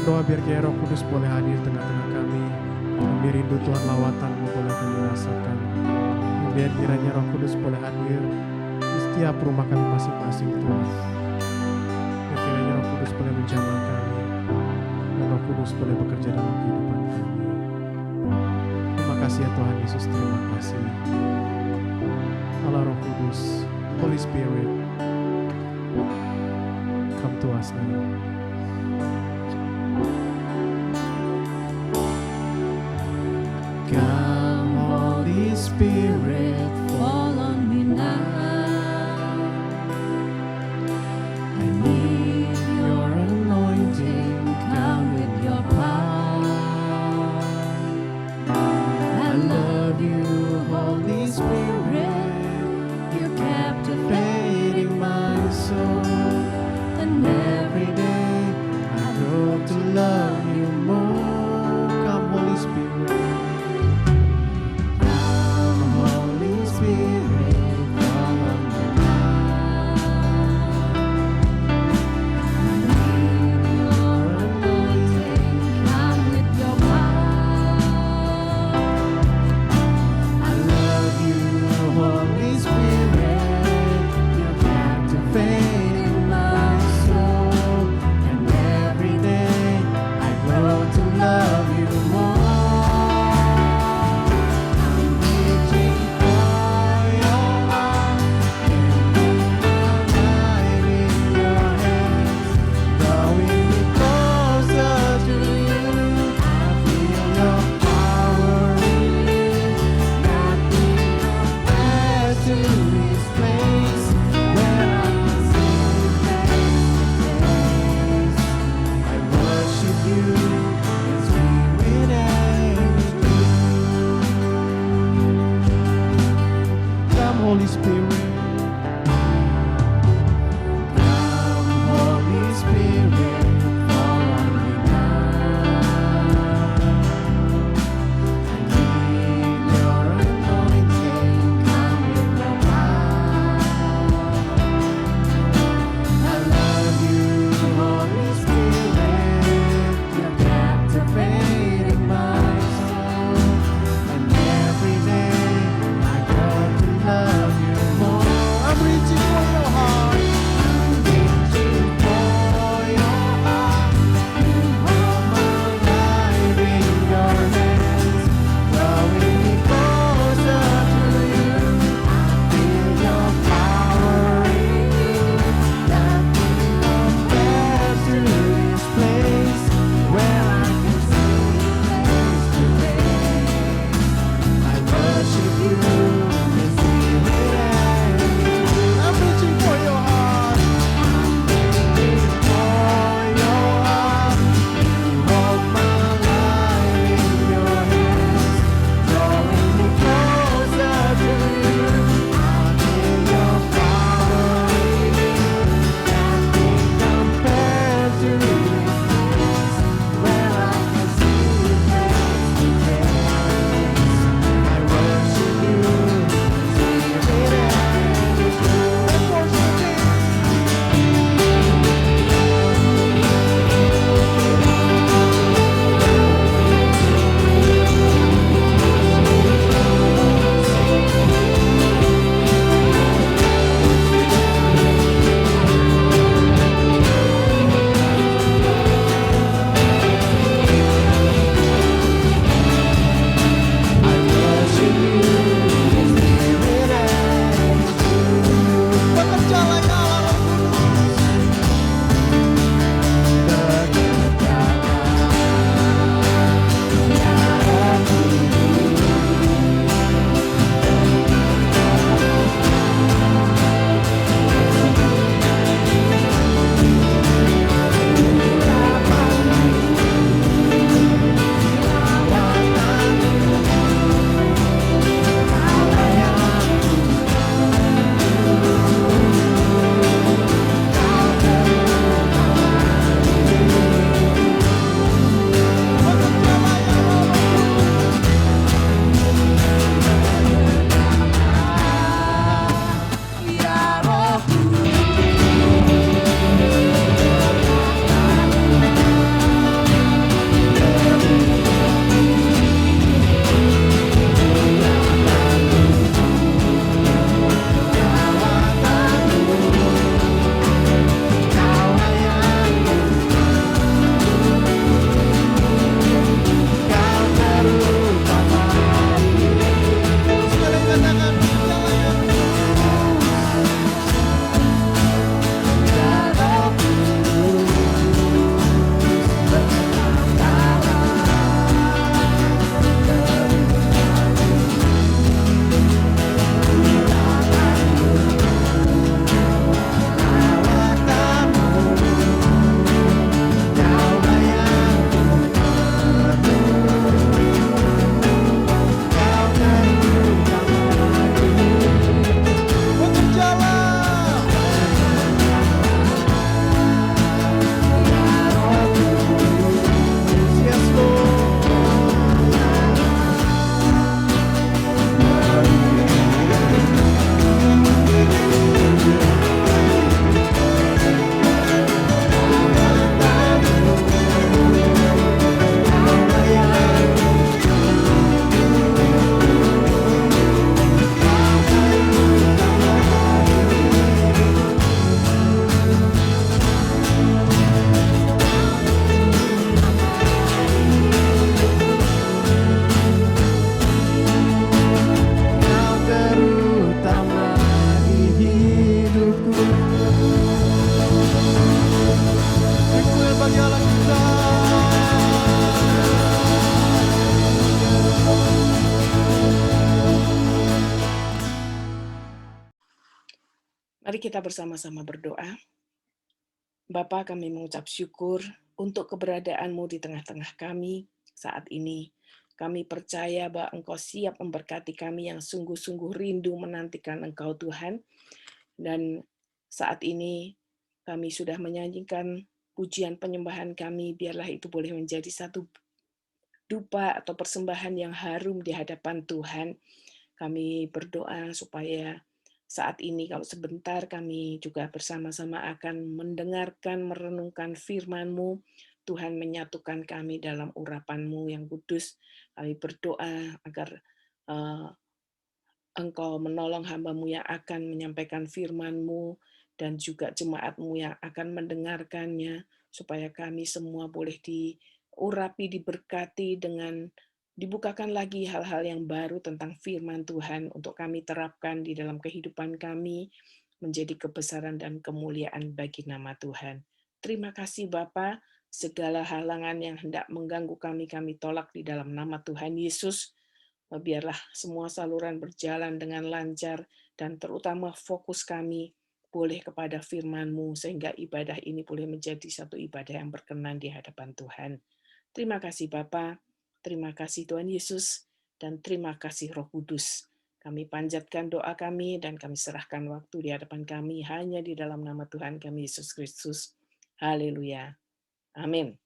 berdoa biar kiranya Roh Kudus boleh hadir tengah-tengah kami. Biar rindu Tuhan lawatan-Mu boleh kami rasakan. Biar kiranya Roh Kudus boleh hadir di setiap rumah kami masing-masing Tuhan. Biar kiranya Roh Kudus boleh menjamah kami. Dan Roh Kudus boleh bekerja dalam kehidupan kami. Terima kasih ya Tuhan Yesus, terima kasih. Allah Roh Kudus, Holy Spirit, come to us now. Come, Holy Spirit, fall on me now. I need your anointing, come with your power. I love you, Holy Spirit, you're captivating my soul. And every day I grow to love you more. Come, Holy Spirit. kita bersama-sama berdoa. Bapa, kami mengucap syukur untuk keberadaan-Mu di tengah-tengah kami saat ini. Kami percaya bahwa Engkau siap memberkati kami yang sungguh-sungguh rindu menantikan Engkau Tuhan. Dan saat ini kami sudah menyanyikan pujian penyembahan kami, biarlah itu boleh menjadi satu dupa atau persembahan yang harum di hadapan Tuhan. Kami berdoa supaya saat ini kalau sebentar kami juga bersama-sama akan mendengarkan, merenungkan firman-Mu. Tuhan menyatukan kami dalam urapan-Mu yang kudus. Kami berdoa agar eh, Engkau menolong hamba-Mu yang akan menyampaikan firman-Mu dan juga jemaat-Mu yang akan mendengarkannya, supaya kami semua boleh diurapi, diberkati dengan dibukakan lagi hal-hal yang baru tentang firman Tuhan untuk kami terapkan di dalam kehidupan kami, menjadi kebesaran dan kemuliaan bagi nama Tuhan. Terima kasih Bapa, segala halangan yang hendak mengganggu kami tolak di dalam nama Tuhan Yesus. Biarlah semua saluran berjalan dengan lancar dan terutama fokus kami boleh kepada firman-Mu sehingga ibadah ini boleh menjadi satu ibadah yang berkenan di hadapan Tuhan. Terima kasih Bapa, terima kasih Tuhan Yesus, dan terima kasih Roh Kudus. Kami panjatkan doa kami dan kami serahkan waktu di hadapan kami hanya di dalam nama Tuhan kami Yesus Kristus. Haleluya. Amin.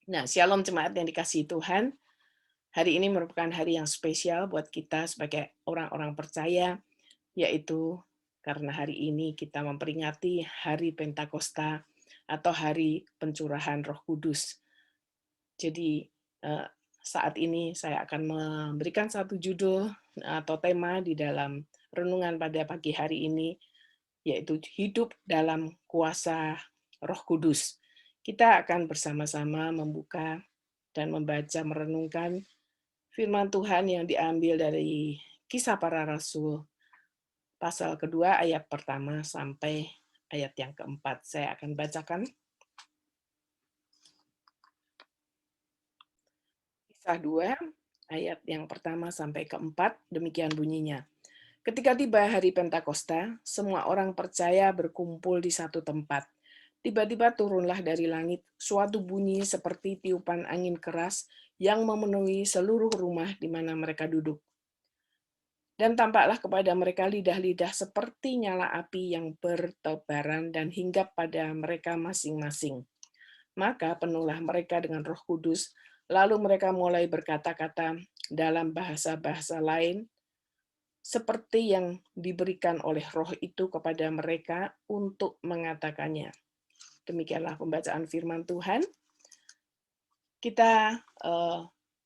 Nah, shalom jemaat yang dikasihi Tuhan. Hari ini merupakan hari yang spesial buat kita sebagai orang-orang percaya, yaitu karena hari ini kita memperingati Hari Pentakosta atau Hari Pencurahan Roh Kudus. Jadi saat ini saya akan memberikan satu judul atau tema di dalam renungan pada pagi hari ini, yaitu hidup dalam kuasa Roh Kudus. Kita akan bersama-sama membuka dan membaca merenungkan firman Tuhan yang diambil dari Kisah Para Rasul, pasal kedua ayat pertama sampai ayat yang keempat. Saya akan bacakan. Kisah 2, ayat yang pertama sampai keempat, demikian bunyinya. Ketika tiba hari Pentakosta, semua orang percaya berkumpul di satu tempat. Tiba-tiba turunlah dari langit suatu bunyi seperti tiupan angin keras yang memenuhi seluruh rumah di mana mereka duduk. Dan tampaklah kepada mereka lidah-lidah seperti nyala api yang bertebaran dan hinggap pada mereka masing-masing. Maka penuhlah mereka dengan Roh Kudus, lalu mereka mulai berkata-kata dalam bahasa-bahasa lain, seperti yang diberikan oleh Roh itu kepada mereka untuk mengatakannya. Demikianlah pembacaan firman Tuhan. Kita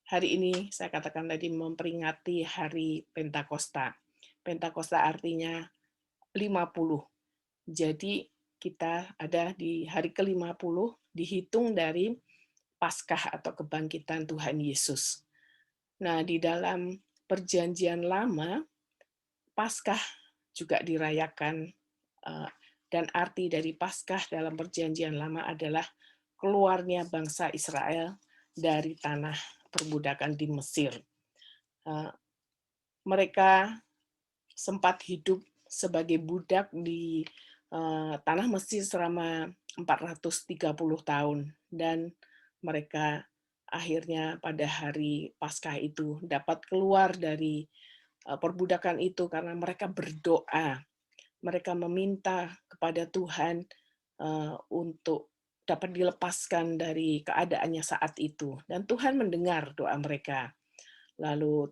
hari ini saya katakan tadi memperingati hari Pentakosta. Pentakosta artinya 50. Jadi kita ada di hari ke-50 dihitung dari Paskah atau kebangkitan Tuhan Yesus. Nah, di dalam Perjanjian Lama, Paskah juga dirayakan, dan arti dari Paskah dalam Perjanjian Lama adalah keluarnya bangsa Israel dari tanah perbudakan di Mesir. Mereka sempat hidup sebagai budak di tanah Mesir selama 430 tahun, dan mereka akhirnya pada hari Paskah itu dapat keluar dari perbudakan itu karena mereka berdoa. Mereka meminta kepada Tuhan untuk dapat dilepaskan dari keadaannya saat itu, dan Tuhan mendengar doa mereka. Lalu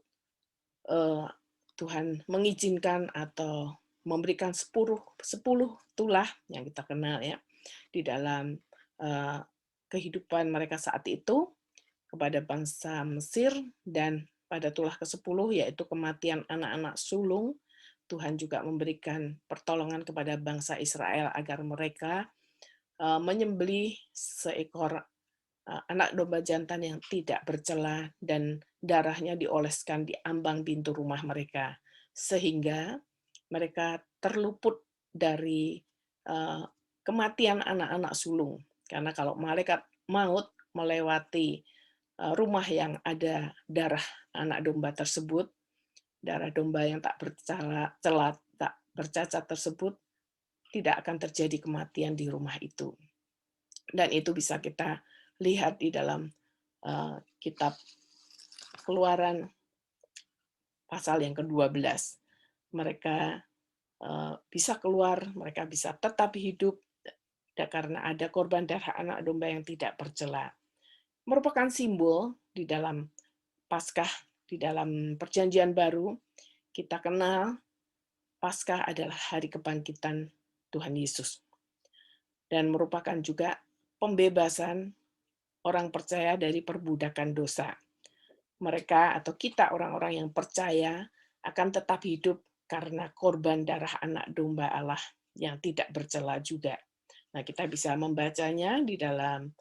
Tuhan mengizinkan atau memberikan 10 tulah yang kita kenal ya di dalam kehidupan mereka saat itu kepada bangsa Mesir, dan pada tulah ke-10 yaitu kematian anak-anak sulung, Tuhan juga memberikan pertolongan kepada bangsa Israel agar mereka menyembelih seekor anak domba jantan yang tidak bercela dan darahnya dioleskan di ambang pintu rumah mereka, sehingga mereka terluput dari kematian anak-anak sulung. Karena kalau malaikat maut melewati rumah yang ada darah anak domba tersebut, darah domba yang tak bercela, tak bercacat tersebut, tidak akan terjadi kematian di rumah itu. Dan itu bisa kita lihat di dalam kitab Keluaran pasal yang ke-12. Mereka bisa keluar, mereka bisa tetap hidup karena ada korban darah anak domba yang tidak bercela. Merupakan simbol di dalam Paskah, di dalam Perjanjian Baru, kita kenal Paskah adalah hari kebangkitan Tuhan Yesus dan merupakan juga pembebasan orang percaya dari perbudakan dosa. Mereka atau kita orang-orang yang percaya akan tetap hidup karena korban darah anak domba Allah yang tidak bercela juga. Nah, kita bisa membacanya di dalam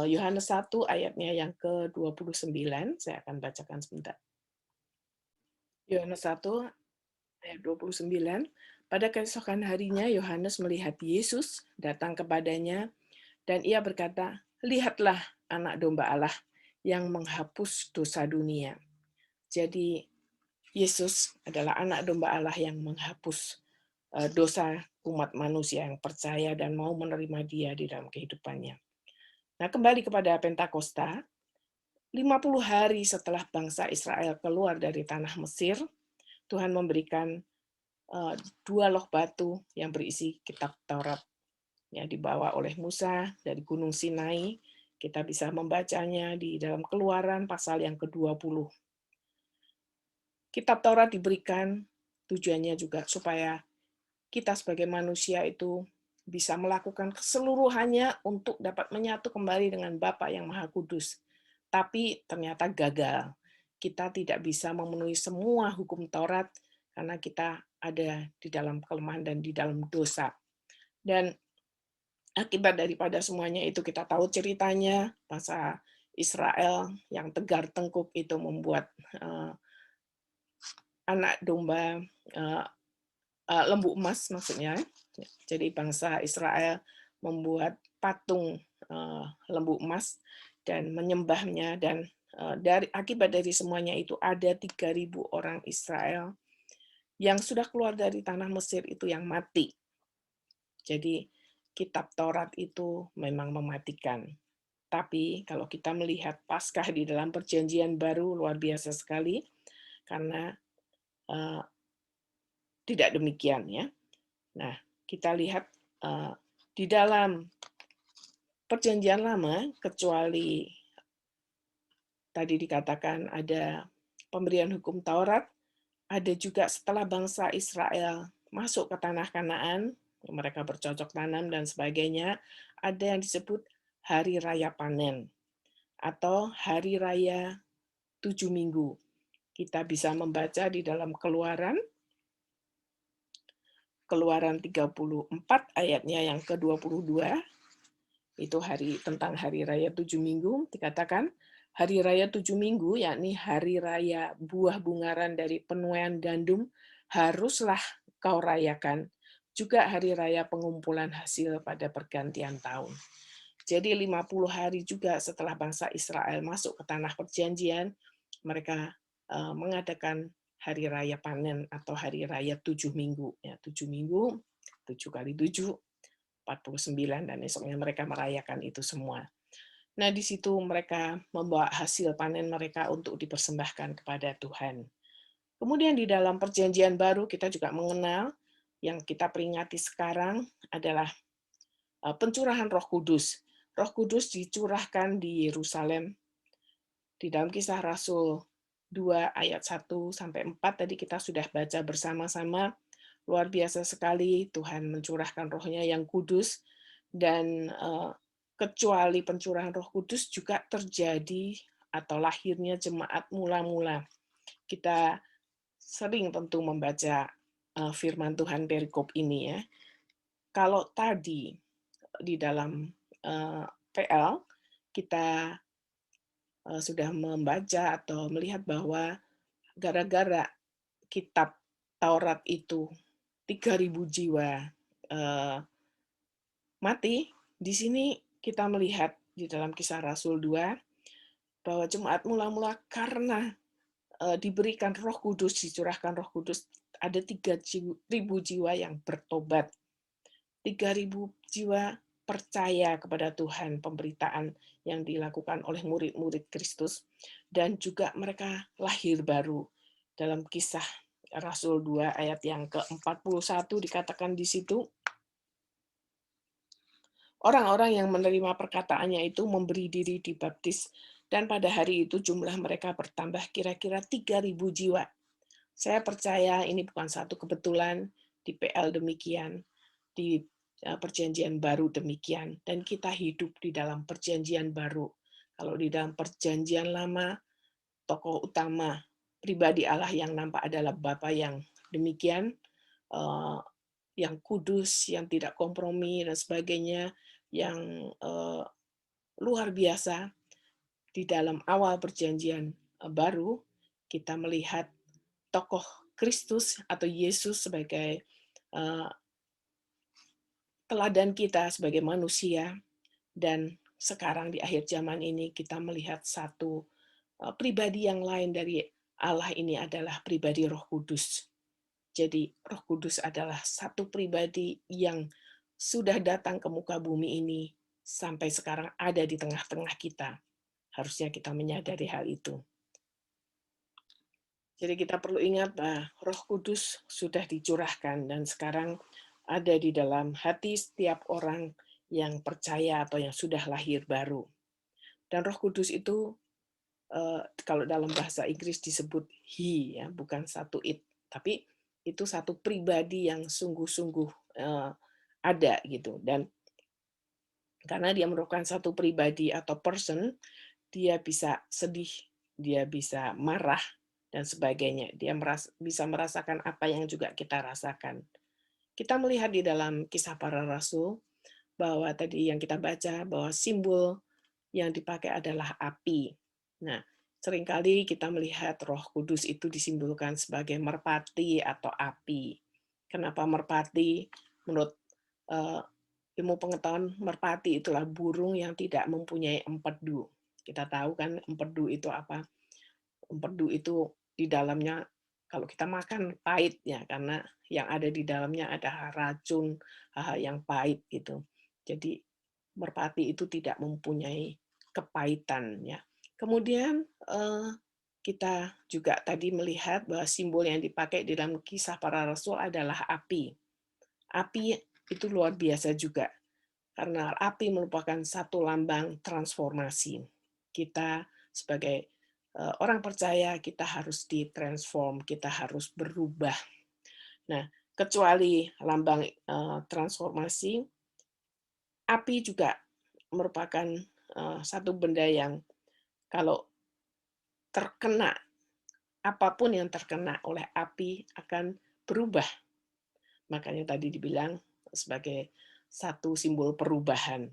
Yohanes 1 ayatnya yang ke-29. Saya akan bacakan sebentar. Yohanes 1 ayat 29. Pada keesokan harinya Yohanes melihat Yesus datang kepadanya dan ia berkata, "Lihatlah anak domba Allah yang menghapus dosa dunia." Jadi Yesus adalah anak domba Allah yang menghapus dosa umat manusia yang percaya dan mau menerima Dia di dalam kehidupannya. Nah, kembali kepada Pentakosta, 50 hari setelah bangsa Israel keluar dari tanah Mesir, Tuhan memberikan 2 loh batu yang berisi kitab Taurat yang dibawa oleh Musa dari Gunung Sinai. Kita bisa membacanya di dalam Keluaran pasal yang ke-20. Kitab Taurat diberikan tujuannya juga supaya kita sebagai manusia itu bisa melakukan keseluruhannya untuk dapat menyatu kembali dengan Bapa yang Maha Kudus. Tapi ternyata gagal. Kita tidak bisa memenuhi semua hukum Taurat karena kita ada di dalam kelemahan dan di dalam dosa. Dan akibat daripada semuanya itu kita tahu ceritanya, bangsa Israel yang tegar tengkuk itu membuat anak domba, lembu emas maksudnya. Jadi bangsa Israel membuat patung lembu emas dan menyembahnya, dan akibat dari semuanya itu ada 3.000 orang Israel yang sudah keluar dari tanah Mesir itu yang mati. Jadi kitab Taurat itu memang mematikan. Tapi kalau kita melihat Paskah di dalam Perjanjian Baru luar biasa sekali, karena tidak demikian ya. Nah, kita lihat di dalam Perjanjian Lama, kecuali tadi dikatakan ada pemberian hukum Taurat, ada juga setelah bangsa Israel masuk ke tanah Kanaan, mereka bercocok tanam dan sebagainya, ada yang disebut Hari Raya Panen atau Hari Raya 7 Minggu. Kita bisa membaca di dalam Keluaran 34 ayatnya yang ke-22, itu tentang Hari Raya 7 Minggu, dikatakan, Hari Raya 7 Minggu, yakni Hari Raya buah bungaran dari penuaian gandum, haruslah kau rayakan. Juga Hari Raya pengumpulan hasil pada pergantian tahun. Jadi 50 hari juga setelah bangsa Israel masuk ke tanah perjanjian, mereka mengadakan Hari Raya Panen atau Hari Raya 7 Minggu. Ya, 7 minggu, 7 kali 7, 49, dan esoknya mereka merayakan itu semua. Nah, di situ mereka membawa hasil panen mereka untuk dipersembahkan kepada Tuhan. Kemudian di dalam Perjanjian Baru kita juga mengenal yang kita peringati sekarang adalah pencurahan Roh Kudus. Roh Kudus dicurahkan di Yerusalem. Di dalam Kisah Rasul 2 ayat 1 sampai 4 tadi kita sudah baca bersama-sama. Luar biasa sekali Tuhan mencurahkan Roh-Nya yang kudus, dan kecuali pencurahan Roh Kudus juga terjadi atau lahirnya jemaat mula-mula. Kita sering tentu membaca firman Tuhan perikop ini ya. Kalau tadi di dalam PL kita sudah membaca atau melihat bahwa gara-gara kitab Taurat itu 3.000 jiwa mati, di sini kita melihat di dalam Kisah Rasul 2 bahwa jemaat mula-mula karena diberikan Roh Kudus, dicurahkan Roh Kudus, ada 3.000 jiwa yang bertobat. 3.000 jiwa percaya kepada Tuhan, pemberitaan yang dilakukan oleh murid-murid Kristus, dan juga mereka lahir baru. Dalam Kisah Rasul 2 ayat yang ke-41 dikatakan di situ, orang-orang yang menerima perkataannya itu memberi diri dibaptis, dan pada hari itu jumlah mereka bertambah kira-kira 3.000 jiwa. Saya percaya ini bukan satu kebetulan, di PL demikian, di Perjanjian Baru demikian, dan kita hidup di dalam Perjanjian Baru. Kalau di dalam Perjanjian Lama, tokoh utama pribadi Allah yang nampak adalah Bapa yang demikian, eh, yang kudus, yang tidak kompromi dan sebagainya, yang luar biasa. Di dalam awal Perjanjian Baru, kita melihat tokoh Kristus atau Yesus sebagai teladan kita sebagai manusia, dan sekarang di akhir zaman ini kita melihat satu pribadi yang lain dari Allah ini adalah pribadi Roh Kudus. Jadi Roh Kudus adalah satu pribadi yang sudah datang ke muka bumi ini sampai sekarang ada di tengah-tengah kita. Harusnya kita menyadari hal itu. Jadi kita perlu ingat bahwa Roh Kudus sudah dicurahkan dan sekarang ada di dalam hati setiap orang yang percaya atau yang sudah lahir baru. Dan Roh Kudus itu kalau dalam bahasa Inggris disebut he, ya, bukan satu it, tapi itu satu pribadi yang sungguh-sungguh ada gitu. Dan karena dia merupakan satu pribadi atau person, dia bisa sedih, dia bisa marah, dan sebagainya. Dia bisa merasakan apa yang juga kita rasakan. Kita melihat di dalam Kisah Para Rasul, bahwa tadi yang kita baca, bahwa simbol yang dipakai adalah api. Nah, seringkali kita melihat Roh Kudus itu disimbolkan sebagai merpati atau api. Kenapa merpati? Menurut ilmu pengetahuan, merpati itulah burung yang tidak mempunyai empedu. Kita tahu kan empedu itu apa? Empedu itu di dalamnya kalau kita makan pahit ya, karena yang ada di dalamnya ada racun, hal yang pahit gitu. Jadi merpati itu tidak mempunyai kepahitan ya. Kemudian kita juga tadi melihat bahwa simbol yang dipakai di dalam Kisah Para Rasul adalah api. Api itu luar biasa juga, karena api merupakan satu lambang transformasi. Kita sebagai orang percaya, kita harus ditransform, kita harus berubah. Nah, kecuali lambang transformasi, api juga merupakan satu benda yang kalau terkena, apapun yang terkena oleh api akan berubah. Makanya tadi dibilang sebagai satu simbol perubahan.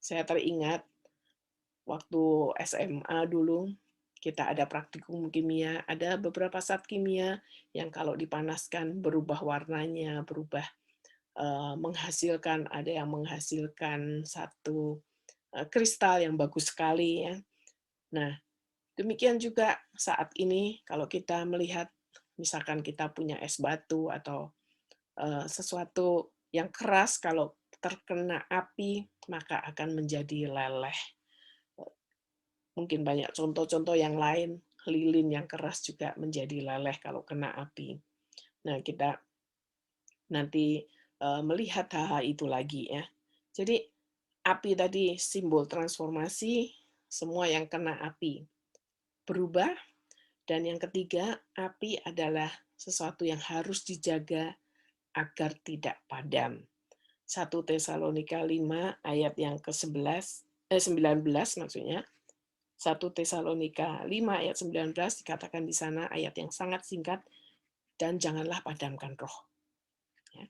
Saya teringat waktu SMA dulu, kita ada praktikum kimia, ada beberapa zat kimia yang kalau dipanaskan berubah warnanya, berubah menghasilkan, ada yang menghasilkan satu kristal yang bagus sekali ya. Nah, demikian juga saat ini kalau kita melihat misalkan kita punya es batu atau sesuatu yang keras, kalau terkena api maka akan menjadi leleh. Mungkin banyak contoh-contoh yang lain, lilin yang keras juga menjadi leleh kalau kena api. Nah, kita nanti melihat hal-hal itu lagi ya. Jadi api tadi simbol transformasi, semua yang kena api berubah, dan yang ketiga, api adalah sesuatu yang harus dijaga agar tidak padam. 1 Tesalonika 5 ayat yang ke-11 19 maksudnya. 1 Tesalonika 5 ayat 19 dikatakan di sana, ayat yang sangat singkat, dan janganlah padamkan roh. Ya.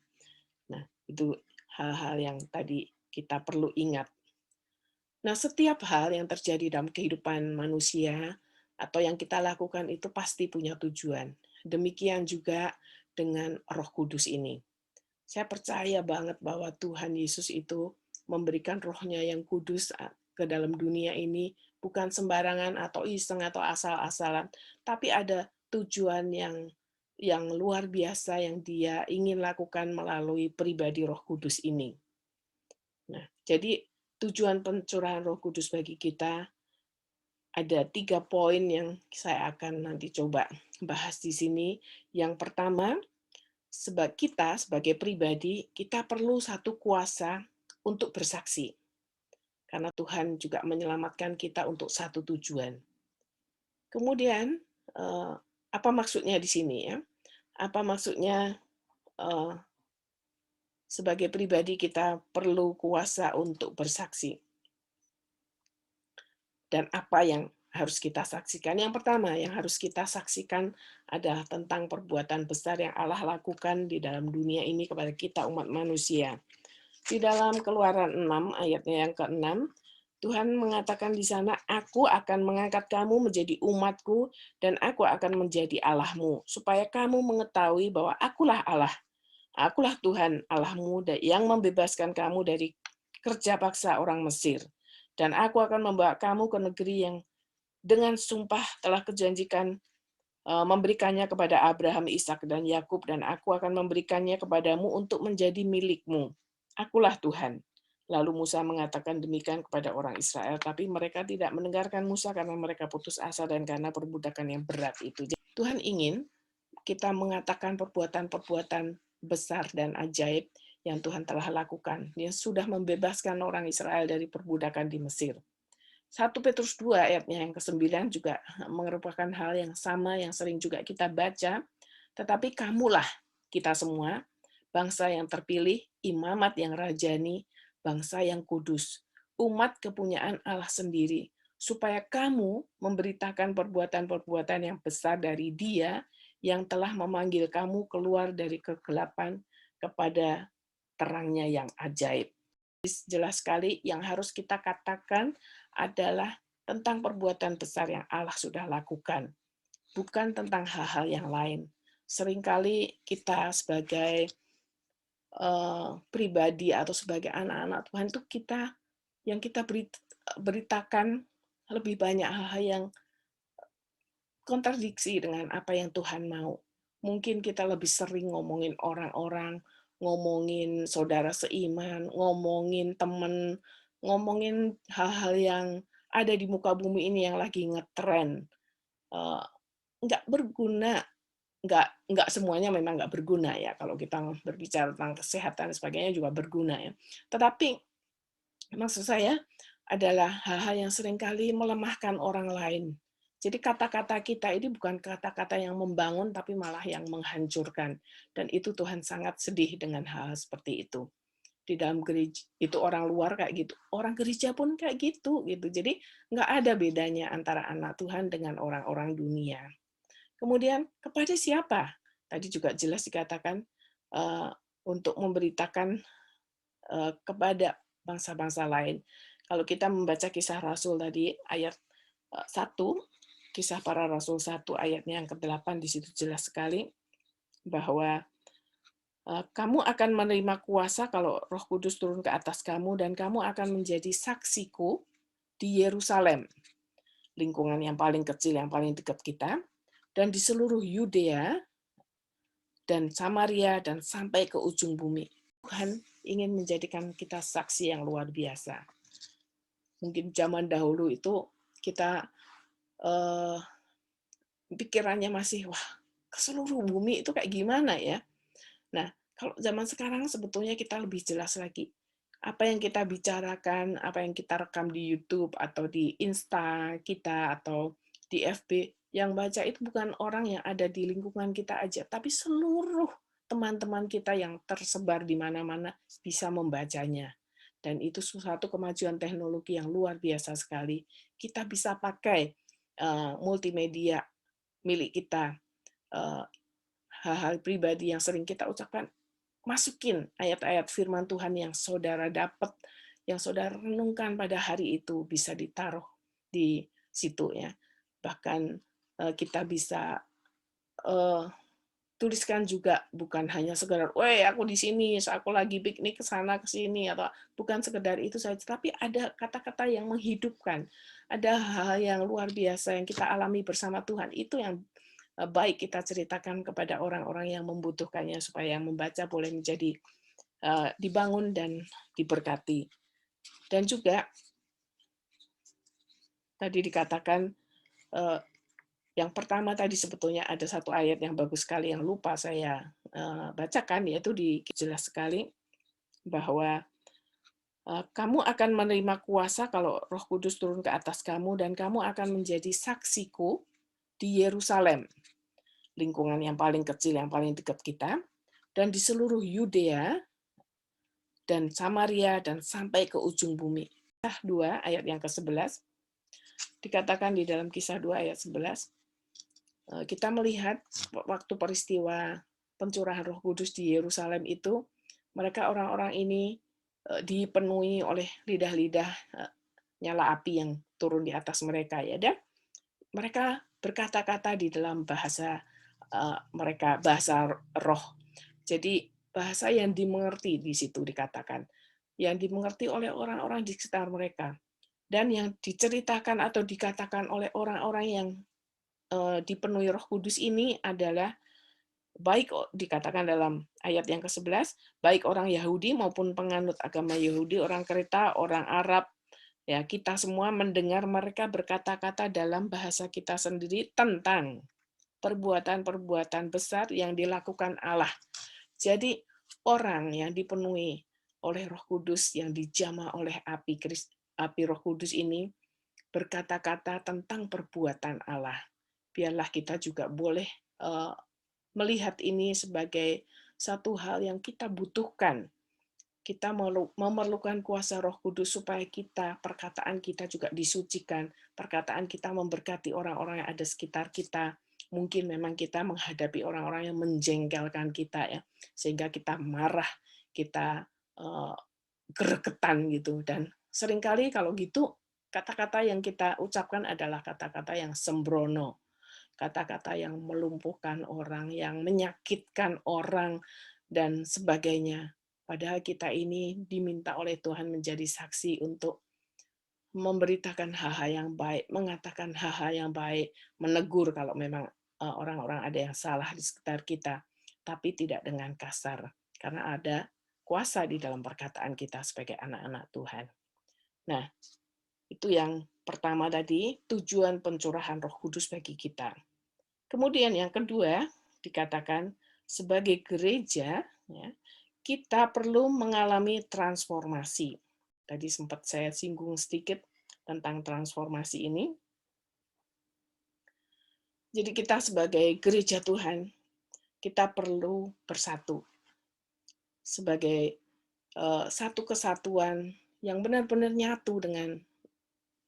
Nah, itu hal-hal yang tadi kita perlu ingat. Nah, setiap hal yang terjadi dalam kehidupan manusia atau yang kita lakukan itu pasti punya tujuan. Demikian juga dengan Roh Kudus ini. Saya percaya banget bahwa Tuhan Yesus itu memberikan rohnya yang kudus ke dalam dunia ini bukan sembarangan atau iseng atau asal-asalan, tapi ada tujuan yang yang luar biasa yang Dia ingin lakukan melalui pribadi Roh Kudus ini. Nah, jadi tujuan pencurahan Roh Kudus bagi kita ada 3 poin yang saya akan nanti coba bahas di sini. Yang pertama, kita sebagai pribadi, kita perlu satu kuasa untuk bersaksi. Karena Tuhan juga menyelamatkan kita untuk satu tujuan. Kemudian, apa maksudnya di sini ya? Apa maksudnya sebagai pribadi kita perlu kuasa untuk bersaksi? Dan apa yang harus kita saksikan? Yang pertama yang harus kita saksikan adalah tentang perbuatan besar yang Allah lakukan di dalam dunia ini kepada kita umat manusia. Di dalam Keluaran 6 ayatnya yang ke-6, Tuhan mengatakan di sana, "Aku akan mengangkat kamu menjadi umatku dan aku akan menjadi Allahmu, supaya kamu mengetahui bahwa akulah Allah. Akulah Tuhan Allahmu yang membebaskan kamu dari kerja paksa orang Mesir. Dan aku akan membawa kamu ke negeri yang dengan sumpah telah kujanjikan memberikannya kepada Abraham, Ishak, dan Yakub, dan aku akan memberikannya kepadamu untuk menjadi milikmu. Akulah Tuhan." Lalu Musa mengatakan demikian kepada orang Israel, tapi mereka tidak mendengarkan Musa karena mereka putus asa dan karena perbudakan yang berat itu. Jadi, Tuhan ingin kita mengatakan perbuatan-perbuatan besar dan ajaib yang Tuhan telah lakukan. Dia sudah membebaskan orang Israel dari perbudakan di Mesir. 1 Petrus 2 ayatnya yang ke-9 juga merupakan hal yang sama yang sering juga kita baca, tetapi kamulah kita semua, bangsa yang terpilih, imamat yang rajani, bangsa yang kudus, umat kepunyaan Allah sendiri, supaya kamu memberitakan perbuatan-perbuatan yang besar dari Dia yang telah memanggil kamu keluar dari kegelapan kepada terangnya yang ajaib. Jelas sekali yang harus kita katakan adalah tentang perbuatan besar yang Allah sudah lakukan, bukan tentang hal-hal yang lain. Seringkali kita sebagai pribadi atau sebagai anak-anak Tuhan itu yang kita beritakan lebih banyak hal-hal yang kontradiksi dengan apa yang Tuhan mau. Mungkin kita lebih sering ngomongin orang-orang, ngomongin saudara seiman, ngomongin teman, ngomongin hal-hal yang ada di muka bumi ini yang lagi ngetren. Eh, nggak berguna, nggak semuanya memang nggak berguna ya. Kalau kita berbicara tentang kesehatan dan sebagainya juga berguna ya. Tetapi maksud saya adalah hal-hal yang seringkali melemahkan orang lain. Jadi kata-kata kita ini bukan kata-kata yang membangun, tapi malah yang menghancurkan. Dan itu Tuhan sangat sedih dengan hal seperti itu. Di dalam gereja, itu orang luar kayak gitu. Orang gereja pun kayak gitu. Jadi nggak ada bedanya antara anak Tuhan dengan orang-orang dunia. Kemudian kepada siapa? Tadi juga jelas dikatakan untuk memberitakan kepada bangsa-bangsa lain. Kalau kita membaca Kisah Rasul tadi ayat 1, Kisah Para Rasul 1 ayatnya yang ke-8 di situ jelas sekali bahwa kamu akan menerima kuasa kalau Roh Kudus turun ke atas kamu dan kamu akan menjadi saksiku di Yerusalem, lingkungan yang paling kecil yang paling dekat kita, dan di seluruh Yudea dan Samaria dan sampai ke ujung bumi. Tuhan ingin menjadikan kita saksi yang luar biasa. Mungkin zaman dahulu itu kita pikirannya masih, wah, ke seluruh bumi itu kayak gimana ya? Nah, kalau zaman sekarang sebetulnya kita lebih jelas lagi. Apa yang kita bicarakan, apa yang kita rekam di YouTube atau di Insta kita atau di FB, yang baca itu bukan orang yang ada di lingkungan kita aja, tapi seluruh teman-teman kita yang tersebar di mana-mana bisa membacanya. Dan itu suatu kemajuan teknologi yang luar biasa sekali. Kita bisa pakai multimedia milik kita, hal-hal pribadi yang sering kita ucapkan, masukin ayat-ayat firman Tuhan yang saudara dapat, yang saudara renungkan pada hari itu bisa ditaruh di situ ya. Bahkan kita bisa tuliskan juga bukan hanya sekedar, "Weh, aku di sini, aku lagi piknik ke sana ke sini," atau bukan sekedar itu saja, tapi ada kata-kata yang menghidupkan. Ada hal-hal yang luar biasa yang kita alami bersama Tuhan. Itu yang baik kita ceritakan kepada orang-orang yang membutuhkannya supaya yang membaca boleh menjadi dibangun dan diberkati. Dan juga tadi dikatakan, eee, yang pertama tadi sebetulnya ada satu ayat yang bagus sekali yang lupa saya, bacakan, yaitu jelas sekali bahwa, "Kamu akan menerima kuasa kalau Roh Kudus turun ke atas kamu dan kamu akan menjadi saksiku di Yerusalem," lingkungan yang paling kecil, yang paling dekat kita, "dan di seluruh Yudea dan Samaria dan sampai ke ujung bumi." Kisah 2 ayat yang ke-11, dikatakan di dalam Kisah 2 ayat 11, kita melihat waktu peristiwa pencurahan Roh Kudus di Yerusalem itu, mereka orang-orang ini dipenuhi oleh lidah-lidah nyala api yang turun di atas mereka, ya, dan mereka berkata-kata di dalam bahasa mereka, bahasa roh. Jadi bahasa yang dimengerti di situ dikatakan, yang dimengerti oleh orang-orang di sekitar mereka, dan yang diceritakan atau dikatakan oleh orang-orang yang dipenuhi Roh Kudus ini adalah baik dikatakan dalam ayat yang ke-11, baik orang Yahudi maupun penganut agama Yahudi, orang Kreta, orang Arab, ya, kita semua mendengar mereka berkata-kata dalam bahasa kita sendiri tentang perbuatan-perbuatan besar yang dilakukan Allah. Jadi orang yang dipenuhi oleh Roh Kudus, yang dijamah oleh api Roh Kudus ini berkata-kata tentang perbuatan Allah. Biarlah kita juga boleh melihat ini sebagai satu hal yang kita butuhkan. Kita memerlukan kuasa Roh Kudus supaya perkataan kita juga disucikan, perkataan kita memberkati orang-orang yang ada sekitar kita. Mungkin memang kita menghadapi orang-orang yang menjengkelkan kita, ya, sehingga kita marah, kita gregetan gitu. Dan seringkali kalau gitu, kata-kata yang kita ucapkan adalah kata-kata yang sembrono, kata-kata yang melumpuhkan orang, yang menyakitkan orang, dan sebagainya. Padahal kita ini diminta oleh Tuhan menjadi saksi untuk memberitakan hal-hal yang baik, mengatakan hal-hal yang baik, menegur kalau memang orang-orang ada yang salah di sekitar kita, tapi tidak dengan kasar, karena ada kuasa di dalam perkataan kita sebagai anak-anak Tuhan. Nah, itu yang pertama tadi, tujuan pencurahan Roh Kudus bagi kita. Kemudian yang kedua, dikatakan sebagai gereja, ya, kita perlu mengalami transformasi. Tadi sempat saya singgung sedikit tentang transformasi ini. Jadi kita sebagai gereja Tuhan, kita perlu bersatu sebagai satu kesatuan yang benar-benar nyatu dengan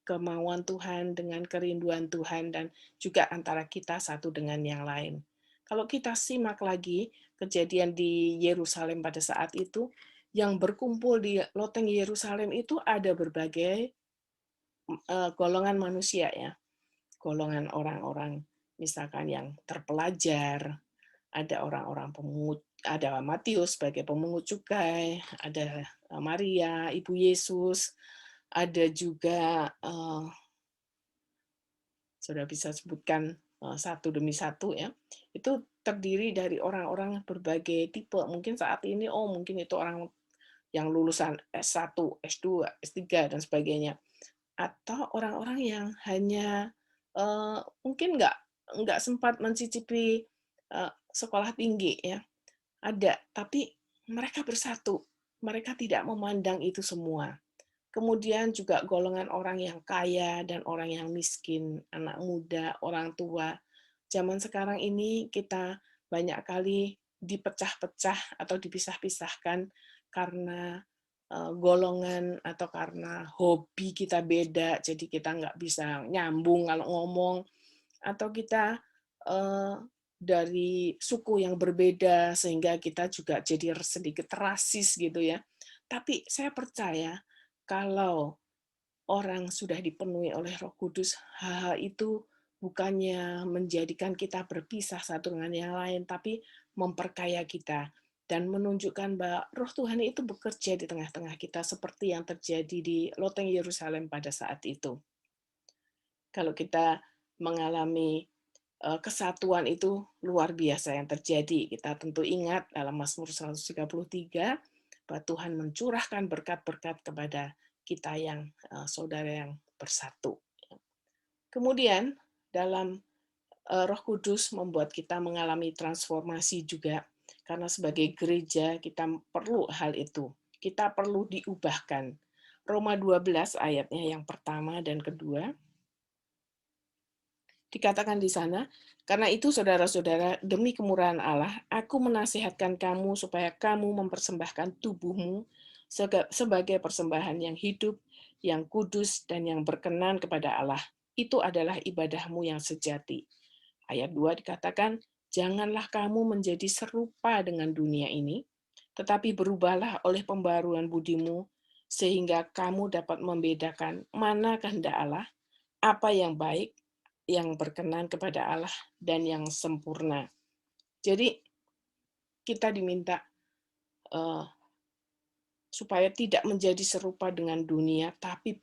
kemauan Tuhan, dengan kerinduan Tuhan, dan juga antara kita satu dengan yang lain. Kalau kita simak lagi kejadian di Yerusalem pada saat itu, yang berkumpul di loteng Yerusalem itu ada berbagai golongan manusia, ya. Golongan orang-orang misalkan yang terpelajar, ada orang-orang pemungut, ada Matius sebagai pemungut cukai, ada Maria, ibu Yesus, ada juga sudah bisa sebutkan satu demi satu, ya. Itu terdiri dari orang-orang berbagai tipe. Mungkin saat ini, mungkin itu orang yang lulusan S1, S2, S3, dan sebagainya. Atau orang-orang yang hanya mungkin nggak sempat mencicipi sekolah tinggi, ya. Ada, tapi mereka bersatu. Mereka tidak memandang itu semua. Kemudian juga golongan orang yang kaya dan orang yang miskin, anak muda, orang tua. Zaman sekarang ini kita banyak kali dipecah-pecah atau dipisah-pisahkan karena golongan atau karena hobi kita beda, jadi kita nggak bisa nyambung kalau ngomong, atau kita dari suku yang berbeda sehingga kita juga jadi sedikit rasis gitu, ya. Tapi saya percaya kalau orang sudah dipenuhi oleh Roh Kudus, hal-hal itu bukannya menjadikan kita berpisah satu dengan yang lain, tapi memperkaya kita dan menunjukkan bahwa Roh Tuhan itu bekerja di tengah-tengah kita seperti yang terjadi di loteng Yerusalem pada saat itu. Kalau kita mengalami kesatuan itu luar biasa yang terjadi. Kita tentu ingat dalam Mazmur 133 bahwa Tuhan mencurahkan berkat-berkat kepada kita yang saudara yang bersatu. Kemudian dalam Roh Kudus membuat kita mengalami transformasi juga karena sebagai gereja kita perlu hal itu. Kita perlu diubahkan. Roma 12 ayatnya yang pertama dan kedua dikatakan di sana, karena itu saudara-saudara, demi kemurahan Allah, aku menasihatkan kamu supaya kamu mempersembahkan tubuhmu sebagai persembahan yang hidup, yang kudus, dan yang berkenan kepada Allah. Itu adalah ibadahmu yang sejati. Ayat 2 dikatakan, janganlah kamu menjadi serupa dengan dunia ini, tetapi berubahlah oleh pembaruan budimu, sehingga kamu dapat membedakan mana kehendak Allah, apa yang baik, yang berkenan kepada Allah, dan yang sempurna. Jadi kita diminta uh, supaya tidak menjadi serupa dengan dunia, tapi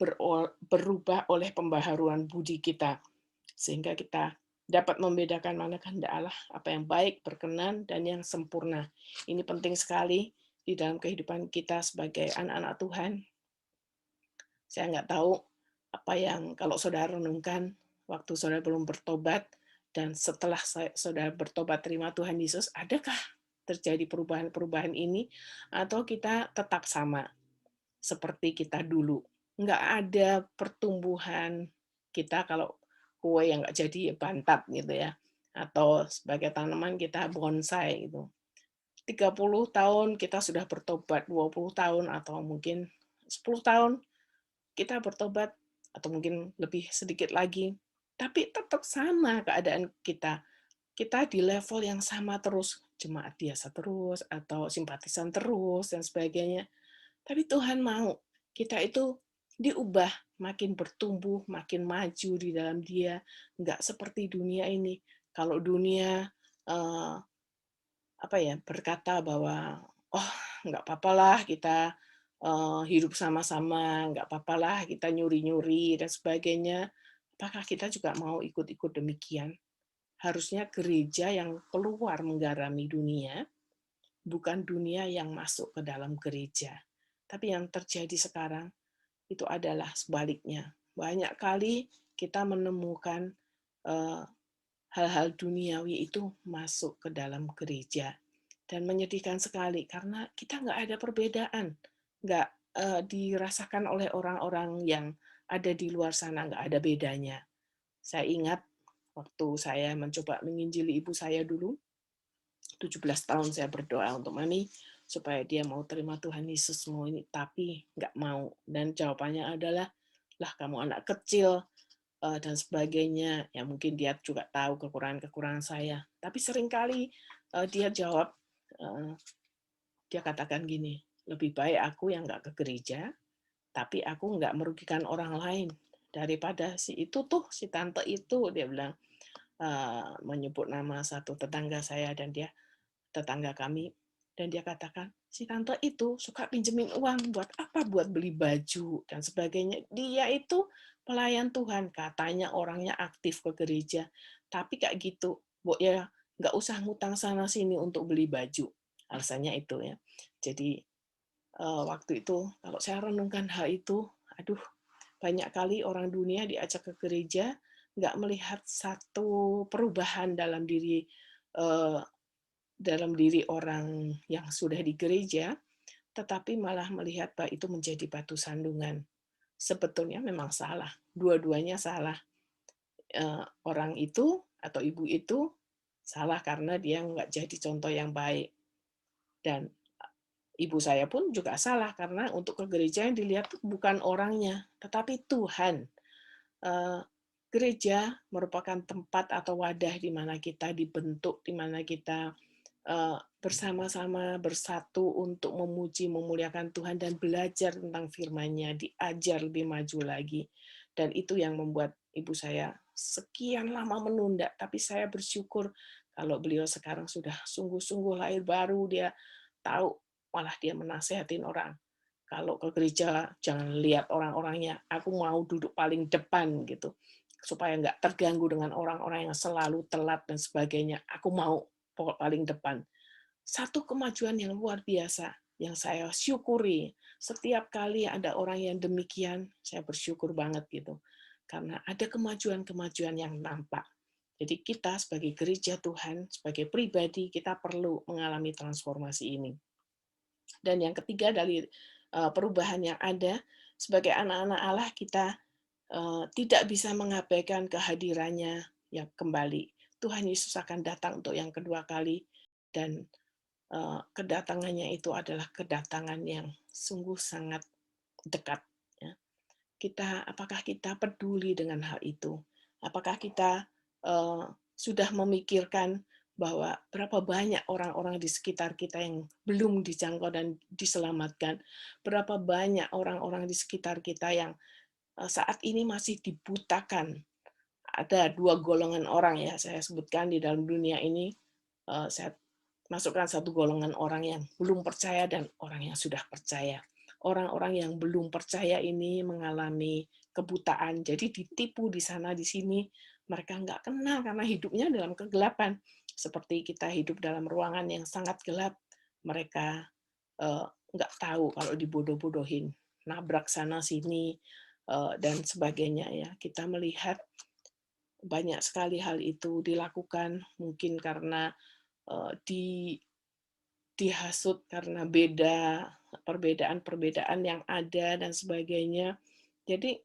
berubah oleh pembaharuan budi kita, sehingga kita dapat membedakan mana kehendak Allah, apa yang baik, berkenan, dan yang sempurna. Ini penting sekali di dalam kehidupan kita sebagai anak-anak Tuhan. Saya nggak tahu apa yang kalau saudara renungkan waktu saudara belum bertobat dan setelah saudara bertobat terima Tuhan Yesus, adakah terjadi perubahan-perubahan ini atau kita tetap sama seperti kita dulu? Nggak ada pertumbuhan kita kalau kue yang nggak jadi ya bantat gitu ya. Atau sebagai tanaman kita bonsai gitu. 30 tahun kita sudah bertobat, 20 tahun atau mungkin 10 tahun kita bertobat atau mungkin lebih sedikit lagi, tapi tetap sama keadaan kita. Kita di level yang sama terus, jemaat biasa terus, atau simpatisan terus, dan sebagainya. Tapi Tuhan mau kita itu diubah, makin bertumbuh, makin maju di dalam Dia, nggak seperti dunia ini. Kalau dunia eh, apa ya berkata bahwa oh nggak papalah kita hidup sama-sama, nggak papalah kita nyuri-nyuri dan sebagainya. Apakah kita juga mau ikut-ikut demikian? Harusnya gereja yang keluar menggarami dunia, bukan dunia yang masuk ke dalam gereja. Tapi yang terjadi sekarang itu adalah sebaliknya. Banyak kali kita menemukan eh, hal-hal duniawi itu masuk ke dalam gereja. Dan menyedihkan sekali karena kita nggak ada perbedaan, nggak dirasakan oleh orang-orang yang ada di luar sana, nggak ada bedanya. Saya ingat waktu saya mencoba menginjili ibu saya dulu, 17 tahun saya berdoa untuk Mami, supaya dia mau terima Tuhan Yesus semua ini, tapi nggak mau. Dan jawabannya adalah, lah kamu anak kecil, dan sebagainya. Ya mungkin dia juga tahu kekurangan-kekurangan saya. Tapi seringkali dia jawab, eh, dia katakan gini, lebih baik aku yang nggak ke gereja, tapi aku nggak merugikan orang lain daripada si itu tuh, si tante itu, dia bilang, menyebut nama satu tetangga saya dan dia tetangga kami, dan dia katakan, si tante itu suka pinjemin uang buat apa? Buat beli baju dan sebagainya. Dia itu pelayan Tuhan, katanya orangnya aktif ke gereja, tapi kayak gitu, bu ya nggak usah ngutang sana sini untuk beli baju. Alasannya itu ya. Jadi waktu itu kalau saya renungkan hal itu, aduh banyak kali orang dunia diajak ke gereja nggak melihat satu perubahan eh, dalam diri orang yang sudah di gereja, tetapi malah melihat bahwa itu menjadi batu sandungan. Sebetulnya memang salah, dua-duanya salah. Orang itu atau ibu itu salah karena dia nggak jadi contoh yang baik. Dan ibu saya pun juga salah karena untuk ke gereja yang dilihat bukan orangnya, tetapi Tuhan. Eh, Gereja merupakan tempat atau wadah di mana kita dibentuk, di mana kita bersama-sama bersatu untuk memuji, memuliakan Tuhan dan belajar tentang firman-Nya, diajar lebih maju lagi. Dan itu yang membuat ibu saya sekian lama menunda, tapi saya bersyukur kalau beliau sekarang sudah sungguh-sungguh lahir baru, dia tahu, malah dia menasehatin orang. Kalau ke gereja jangan lihat orang-orangnya, aku mau duduk paling depan gitu. supaya nggak terganggu dengan orang-orang yang selalu telat dan sebagainya. Aku mau paling depan. Satu kemajuan yang luar biasa yang saya syukuri, setiap kali ada orang yang demikian, saya bersyukur banget gitu. Karena ada kemajuan-kemajuan yang nampak. Jadi kita sebagai gereja Tuhan, sebagai pribadi, kita perlu mengalami transformasi ini. Dan yang ketiga dari perubahan yang ada, sebagai anak-anak Allah kita tidak bisa mengabaikan kehadirannya yang kembali. Tuhan Yesus akan datang untuk yang kedua kali, dan kedatangannya itu adalah kedatangan yang sungguh sangat dekat. Ya. Apakah kita peduli dengan hal itu? Apakah kita sudah memikirkan bahwa berapa banyak orang-orang di sekitar kita yang belum dijangkau dan diselamatkan? Berapa banyak orang-orang di sekitar kita yang saat ini masih dibutakan? Ada dua golongan orang ya saya sebutkan di dalam dunia ini. Saya masukkan satu golongan orang yang belum percaya dan orang yang sudah percaya. Orang-orang yang belum percaya ini mengalami kebutaan, jadi ditipu di sana di sini. Mereka nggak kenal karena hidupnya dalam kegelapan. Seperti kita hidup dalam ruangan yang sangat gelap, mereka nggak tahu kalau dibodoh-bodohin, nabrak sana sini dan sebagainya ya. Kita melihat banyak sekali hal itu dilakukan mungkin karena di dihasut karena perbedaan-perbedaan yang ada dan sebagainya. Jadi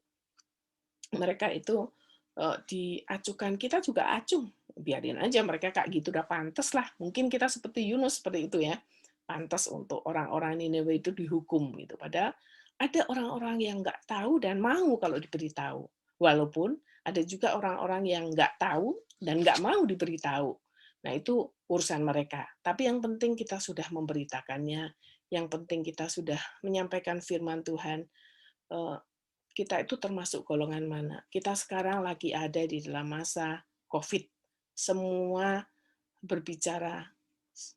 mereka itu diacukan, kita juga acuh, biarin aja mereka kayak gitu, udah pantes lah. Mungkin kita seperti Yunus seperti itu ya, pantas untuk orang-orang Niniwe itu dihukum gitu. Padahal ada orang-orang yang nggak tahu dan mau kalau diberitahu. Walaupun ada juga orang-orang yang nggak tahu dan nggak mau diberitahu. Nah itu urusan mereka. Tapi yang penting kita sudah memberitakannya, yang penting kita sudah menyampaikan firman Tuhan. Eh, kita itu termasuk golongan mana. Kita sekarang lagi ada di dalam masa COVID. Semua berbicara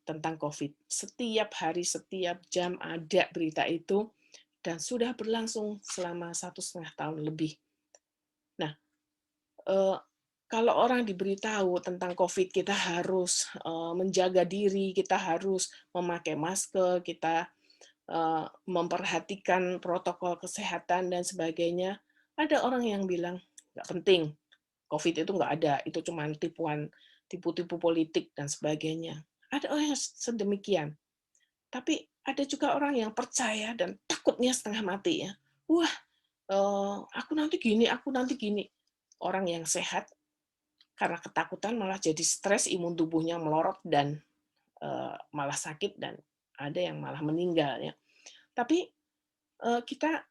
tentang COVID. Setiap hari, setiap jam ada berita itu, dan sudah berlangsung selama 1,5 tahun lebih. Nah, kalau orang diberitahu tentang COVID, kita harus menjaga diri, kita harus memakai masker, kita memperhatikan protokol kesehatan dan sebagainya. Ada orang yang bilang, nggak penting, COVID itu nggak ada, itu cuma tipu-tipu politik dan sebagainya. Ada orang yang sedemikian. Tapi ada juga orang yang percaya dan takutnya setengah mati ya. Wah, aku nanti gini, aku nanti gini. Orang yang sehat karena ketakutan malah jadi stres, imun tubuhnya melorot dan malah sakit dan ada yang malah meninggal ya. Tapi kita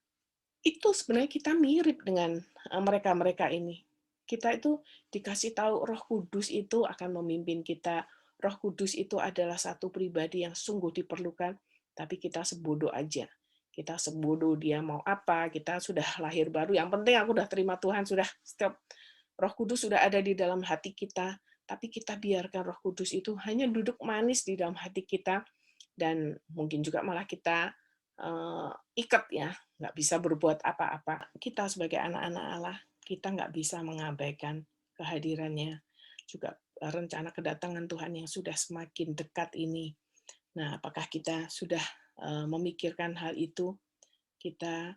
itu sebenarnya kita mirip dengan mereka-mereka ini. Kita itu dikasih tahu Roh Kudus itu akan memimpin kita. Roh Kudus itu adalah satu pribadi yang sungguh diperlukan, tapi kita sebodoh aja. Kita sebodoh dia mau apa, kita sudah lahir baru, yang penting aku udah terima Tuhan, sudah stop. Roh Kudus sudah ada di dalam hati kita, tapi kita biarkan Roh Kudus itu hanya duduk manis di dalam hati kita, dan mungkin juga malah kita ikat ya, nggak bisa berbuat apa-apa. Kita sebagai anak-anak Allah, kita nggak bisa mengabaikan kehadirannya, juga rencana kedatangan Tuhan yang sudah semakin dekat ini. Nah, apakah kita sudah memikirkan hal itu? Kita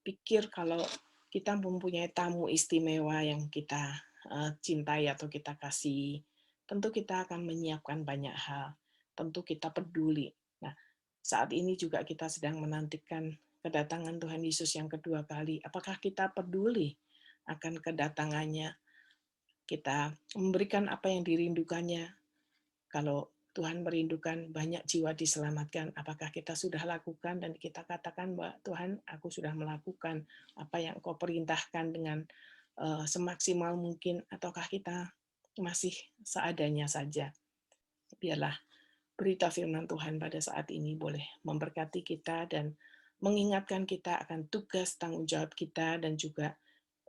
pikir kalau kita mempunyai tamu istimewa yang kita cintai atau kita kasih, tentu kita akan menyiapkan banyak hal. Tentu kita peduli. Nah, saat ini juga kita sedang menantikan kedatangan Tuhan Yesus yang kedua kali. Apakah kita peduli akan kedatangannya? Kita memberikan apa yang dirindukannya. Kalau Tuhan merindukan banyak jiwa diselamatkan, apakah kita sudah lakukan dan kita katakan bahwa Tuhan, aku sudah melakukan apa yang Engkau perintahkan dengan semaksimal mungkin, ataukah kita masih seadanya saja? Biarlah berita firman Tuhan pada saat ini boleh memberkati kita dan mengingatkan kita akan tugas tanggung jawab kita dan juga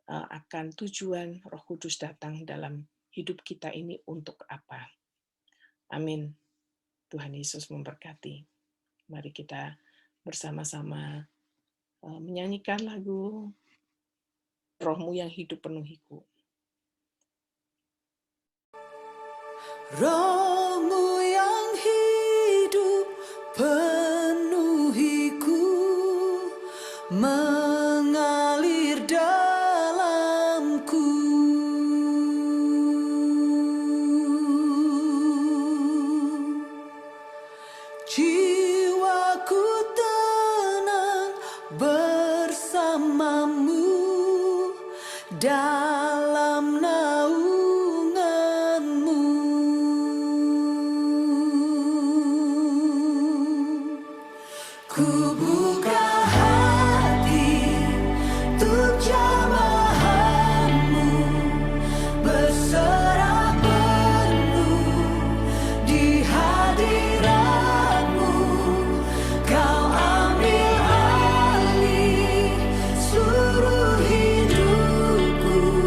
akan tujuan Roh Kudus datang dalam hidup kita ini untuk apa. Amin. Tuhan Yesus memberkati. Mari kita bersama-sama menyanyikan lagu Rohmu yang hidup penuhiku. Roh-Mu yang hidup penuhiku, mengalir dalamku. Jiwaku tenang bersamamu dalam naungan-Mu. Ku buka hati untuk jamahan-Mu, berserah penuh di hadirat-Mu. Kau ambil alih seluruh hidupku,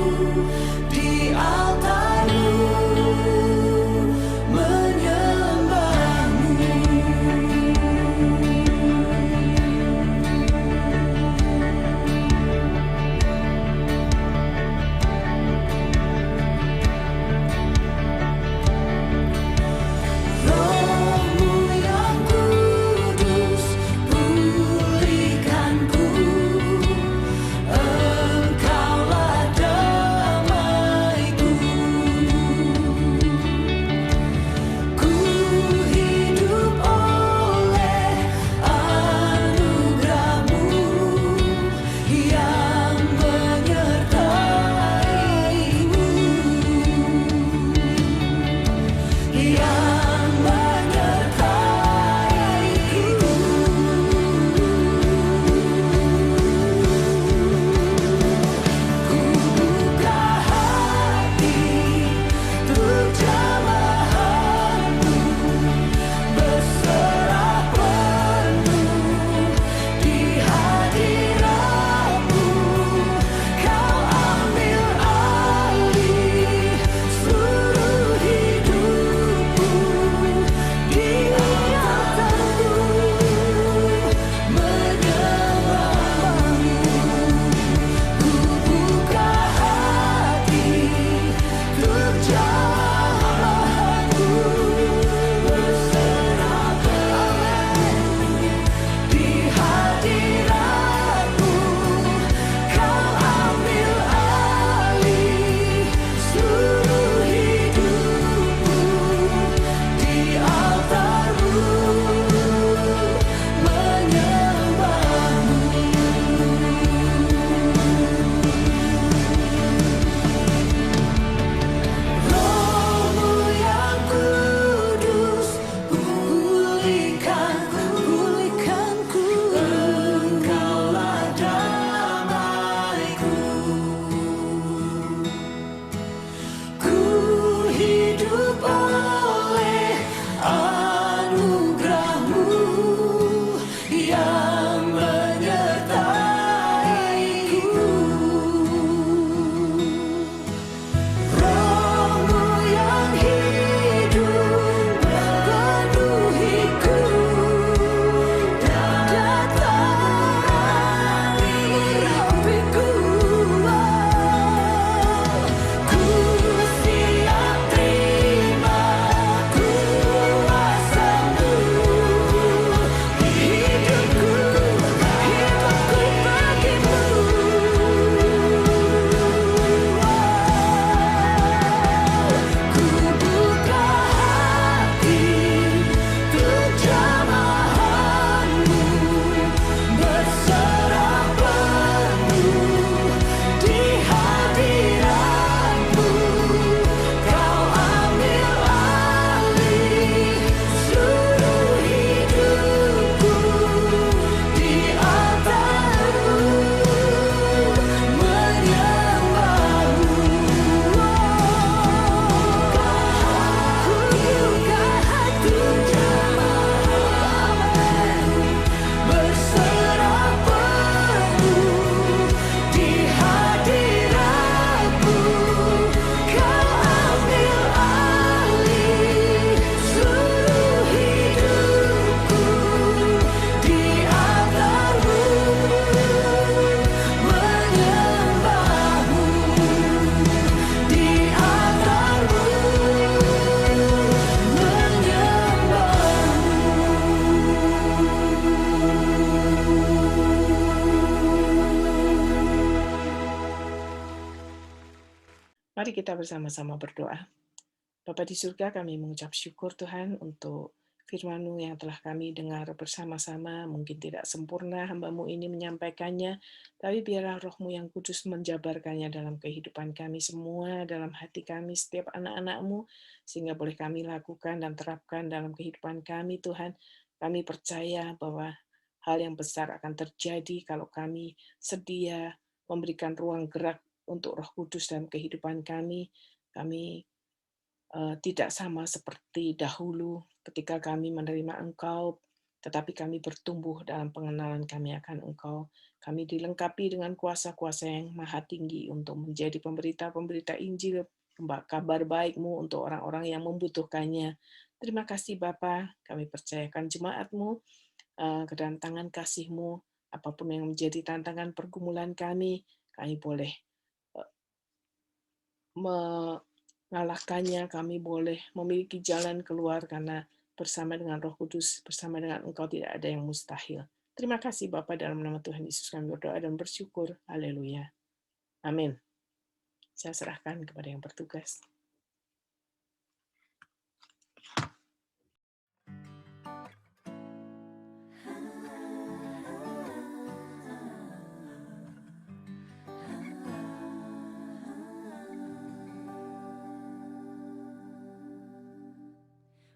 kita bersama-sama berdoa. Bapa di surga, kami mengucap syukur Tuhan untuk firman-Mu yang telah kami dengar bersama-sama. Mungkin tidak sempurna hamba-Mu ini menyampaikannya, tapi biarlah Roh-Mu yang kudus menjabarkannya dalam kehidupan kami semua, dalam hati kami, setiap anak-anak-Mu, sehingga boleh kami lakukan dan terapkan dalam kehidupan kami Tuhan. Kami percaya bahwa hal yang besar akan terjadi kalau kami sedia memberikan ruang gerak untuk Roh Kudus dalam kehidupan kami. Kami tidak sama seperti dahulu ketika kami menerima Engkau, tetapi kami bertumbuh dalam pengenalan kami akan Engkau. Kami dilengkapi dengan kuasa-kuasa yang maha tinggi untuk menjadi pemberita-pemberita Injil, kabar baik-Mu untuk orang-orang yang membutuhkannya. Terima kasih Bapa, kami percayakan jemaat-Mu ke dalam tangan kasih-Mu, apapun yang menjadi tantangan pergumulan kami boleh mengalahkannya, kami boleh memiliki jalan keluar karena bersama dengan Roh Kudus, bersama dengan Engkau tidak ada yang mustahil. Terima kasih Bapa, dalam nama Tuhan Yesus kami berdoa dan bersyukur. Haleluya. Amin. Saya serahkan kepada yang bertugas.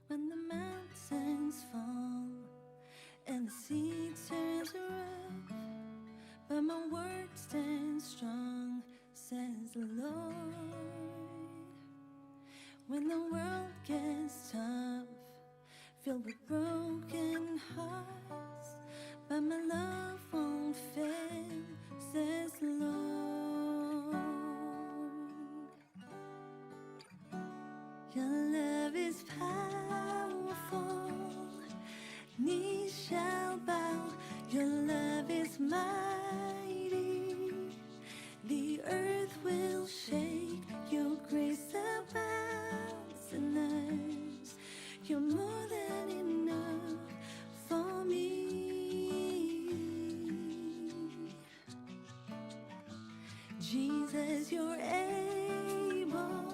When the mountains fall and the sea turns rough, but my word stands strong, says the Lord. When the world gets tough, filled with broken hearts, but my love won't fail, says the Lord. Your love is powerful, knees shall bow. Your love is mighty, the earth will shake. Your grace abounds in us. You're more than enough for me. Jesus, you're able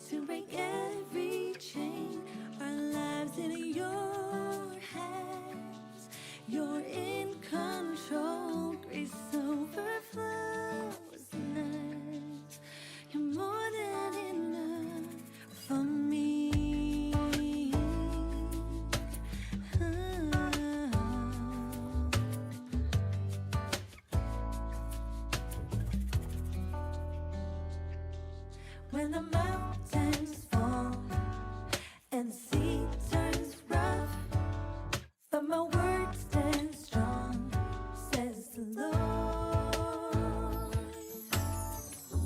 to break every chain. Our lives in your hands. You're in control. Grace overflows in us. You're more than enough for me. When the mountains fall and the sea turns rough, but my word stands strong, says the Lord.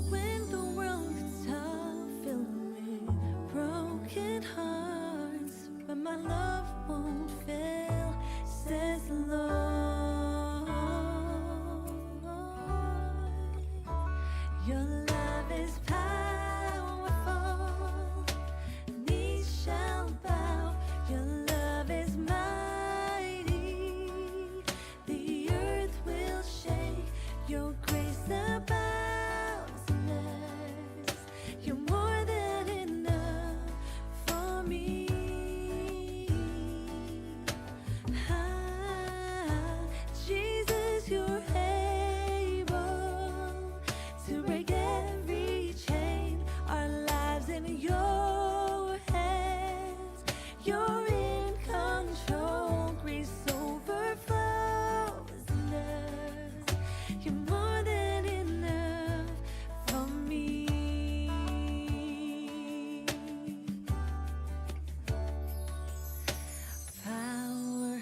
When the world gets tough, filled with broken hearts, but my love won't fail, says the Lord. Your love is powerful, knees shall bow. Your love is mighty, the earth will shake. Your grace abounds in us. You're more than enough for me. Jesus, you're able to break every chain. Our lives in your hands. You're in control. Grace overflows in us. You're more than enough for me. Power,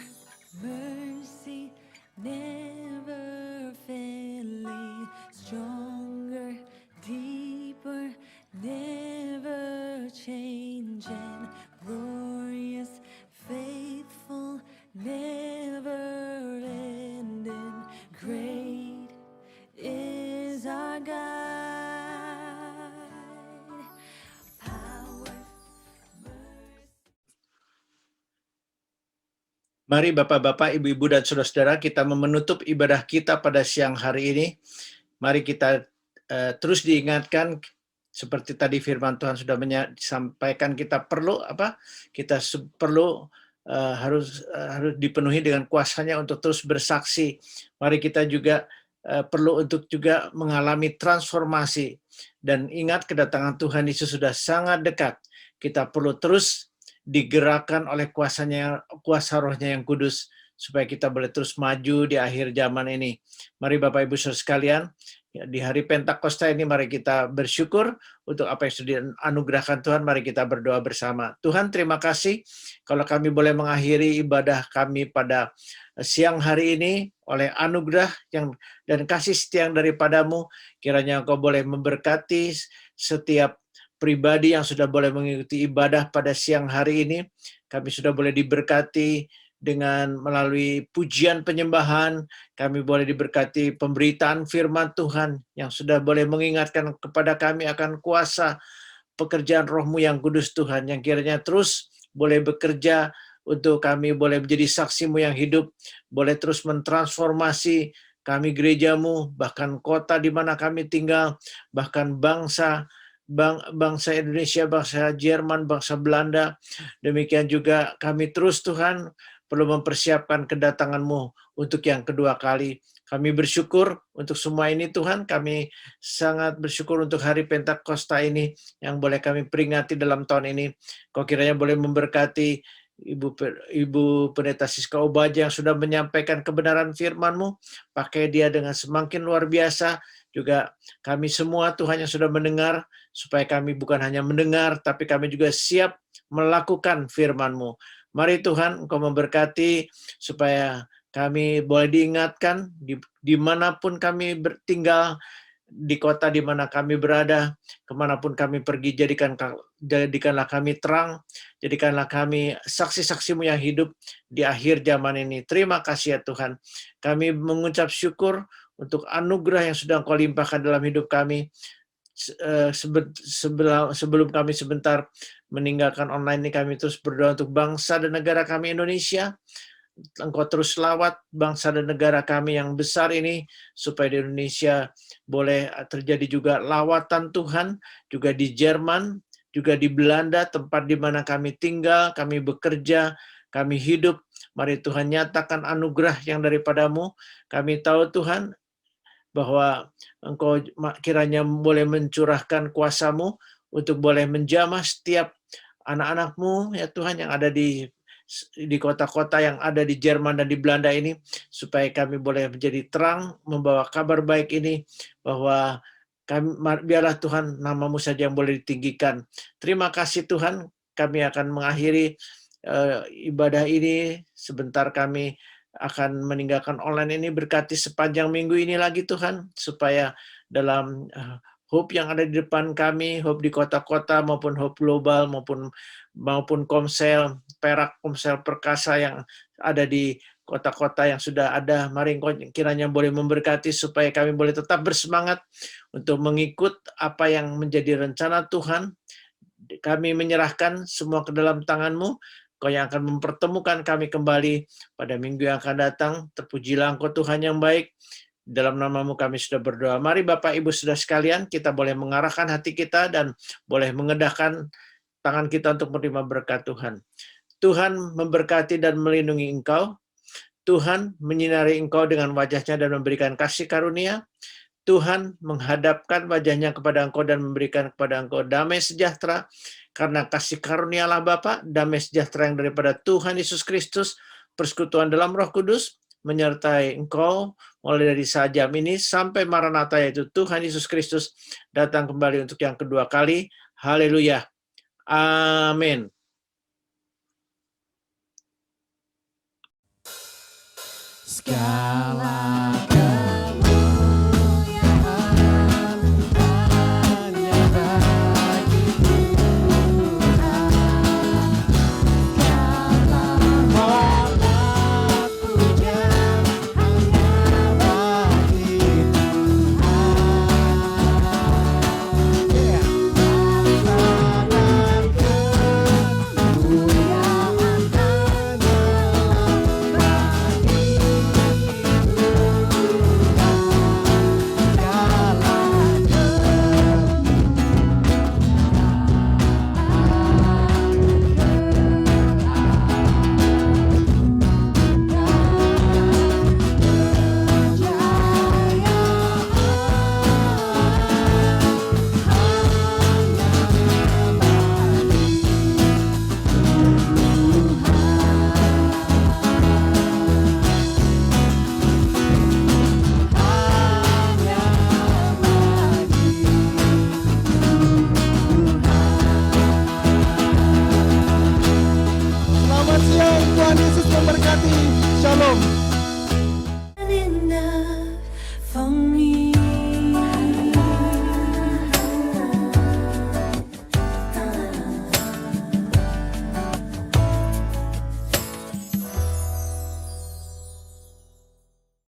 mercy, never failing, stronger, deeper, never changing, glorious, faithful, never ending, great is our God. Power, mercy. Mari Bapak-Bapak, Ibu-Ibu, dan Saudara-saudara, kita menutup ibadah kita pada siang hari ini. Mari kita terus diingatkan Seperti tadi firman Tuhan sudah disampaikan, kita perlu harus dipenuhi dengan kuasanya untuk terus bersaksi. Mari kita juga perlu untuk juga mengalami transformasi. Dan ingat, kedatangan Tuhan Yesus sudah sangat dekat. Kita perlu terus digerakkan oleh kuasa Roh-Nya yang kudus, supaya kita boleh terus maju di akhir zaman ini. Mari Bapak Ibu Saudara sekalian, di hari Pentakosta ini mari kita bersyukur untuk apa yang sudah dianugerahkan Tuhan. Mari kita berdoa bersama. Tuhan, terima kasih kalau kami boleh mengakhiri ibadah kami pada siang hari ini oleh anugerah dan kasih setia yang daripadamu. Kiranya Engkau boleh memberkati setiap pribadi yang sudah boleh mengikuti ibadah pada siang hari ini. Kami sudah boleh diberkati dengan melalui pujian penyembahan, kami boleh diberkati pemberitaan firman Tuhan yang sudah boleh mengingatkan kepada kami akan kuasa pekerjaan Roh-Mu yang kudus Tuhan, yang kiranya terus boleh bekerja untuk kami boleh menjadi saksi-Mu yang hidup, boleh terus mentransformasi kami gereja-Mu, bahkan kota di mana kami tinggal, bahkan bangsa Indonesia, bangsa Jerman, bangsa Belanda. Demikian juga kami terus Tuhan perlu mempersiapkan kedatangan-Mu untuk yang kedua kali. Kami bersyukur untuk semua ini Tuhan. Kami sangat bersyukur untuk hari Pentakosta ini yang boleh kami peringati dalam tahun ini. Kau kiranya boleh memberkati Ibu Pendeta Siska Obaja yang sudah menyampaikan kebenaran firman-Mu. Pakai dia dengan semakin luar biasa. Juga kami semua Tuhan yang sudah mendengar, supaya kami bukan hanya mendengar, tapi kami juga siap melakukan firman-Mu. Mari Tuhan, Engkau memberkati supaya kami boleh diingatkan dimanapun kami tinggal, di kota di mana kami berada, kemanapun kami pergi, jadikanlah kami terang, jadikanlah kami saksi-saksi-Mu yang hidup di akhir zaman ini. Terima kasih ya Tuhan. Kami mengucap syukur untuk anugerah yang sudah Engkau limpahkan dalam hidup kami. Sebelum kami sebentar meninggalkan online ini, kami terus berdoa untuk bangsa dan negara kami Indonesia. Engkau terus lawat bangsa dan negara kami yang besar ini, supaya di Indonesia boleh terjadi juga lawatan Tuhan, juga di Jerman, juga di Belanda, tempat di mana kami tinggal, kami bekerja, kami hidup. Mari Tuhan nyatakan anugerah yang daripadamu. Kami tahu Tuhan bahwa Engkau kiranya boleh mencurahkan kuasa-Mu untuk boleh menjamah setiap anak-anak-Mu ya Tuhan yang ada di kota-kota yang ada di Jerman dan di Belanda ini, supaya kami boleh menjadi terang, membawa kabar baik ini, bahwa biarlah Tuhan nama-Mu saja yang boleh ditinggikan. Terima kasih Tuhan, kami akan mengakhiri ibadah ini. Sebentar kami akan meninggalkan online ini. Berkati sepanjang minggu ini lagi Tuhan, supaya dalam hope yang ada di depan kami, hope di kota-kota maupun hope global maupun Komsel Perak, Komsel Perkasa yang ada di kota-kota yang sudah ada, mari Engkau kiranya boleh memberkati supaya kami boleh tetap bersemangat untuk mengikut apa yang menjadi rencana Tuhan. Kami menyerahkan semua ke dalam tangan-Mu. Kau yang akan mempertemukan kami kembali pada minggu yang akan datang. Terpujilah Engkau Tuhan yang baik. Dalam nama-Mu kami sudah berdoa. Mari Bapak Ibu Saudara sekalian, kita boleh mengarahkan hati kita dan boleh mengedahkan tangan kita untuk menerima berkat Tuhan. Tuhan memberkati dan melindungi engkau. Tuhan menyinari engkau dengan wajah-Nya dan memberikan kasih karunia. Tuhan menghadapkan wajah-Nya kepada engkau dan memberikan kepada engkau damai sejahtera. Karena kasih karunia Allah Bapa, damai sejahtera yang daripada Tuhan Yesus Kristus, persekutuan dalam Roh Kudus, menyertai engkau mulai dari saat jam ini sampai Maranatha, yaitu Tuhan Yesus Kristus datang kembali untuk yang kedua kali. Haleluya. Amin. Segala kemuliaan hanya bagi Tuhan. Segala hormat puja hanya bagi Tuhan. Tangan kemuliaan hanya bagi Tuhan. Tuhan Yesus memberkati. Shalom.